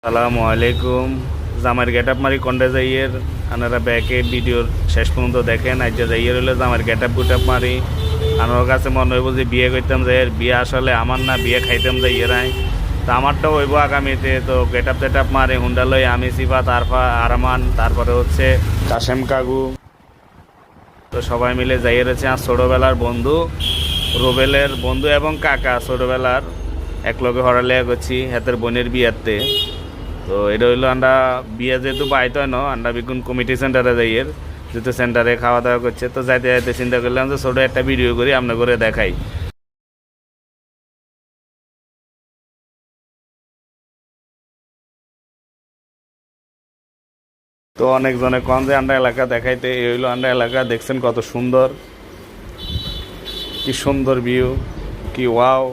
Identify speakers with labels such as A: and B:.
A: আসসালামু আলাইকুম। জামার গেট আপ মারি কন্ডে যাইয়ের আনারা ব্যাকে ভিডিওর শেষ পর্যন্ত দেখেন। আজ যাইয়ের হইলে জামার গেট আপ গুট আপ মারি আমার কাছে মনে হইব যে বিয়ে করতাম যাই, বিয়ে আসলে আমার না, বিয়ে খাইতাম যাইয়েরাই। তো আমারটাও হইব আগামীতে। তো গেট আপ টেট আপ মারি হুন্ডা লই আমি, সিফা, তারপা আরমান, তারপরে হচ্ছে কাশেম কাকু। তো সবাই মিলে যাইয়ে রয়েছে আর ছোটোবেলার বন্ধু, রুবেলের বন্ধু এবং কাকা ছোটোবেলার একলগে হরালিয়া করছি হাতের বোনের বিয়াতে। তো এটা হইলো আমরা বিয়ে যেহেতু বাইতে হয় না, আমরা বিকুন কমিটি সেন্টারে যাইয়ের, যেহেতু সেন্টারে খাওয়া দাওয়া করছে। তো যাইতে যাইতে চিন্তা করলাম যে ছোটো একটা ভিডিও করি আপনার করে দেখাই। তো অনেকজনে কন যে আমরা এলাকা দেখাইতে, এই হইলো আমরা এলাকা। দেখছেন কত সুন্দর, কি সুন্দর ভিউ, কি ওয়াও।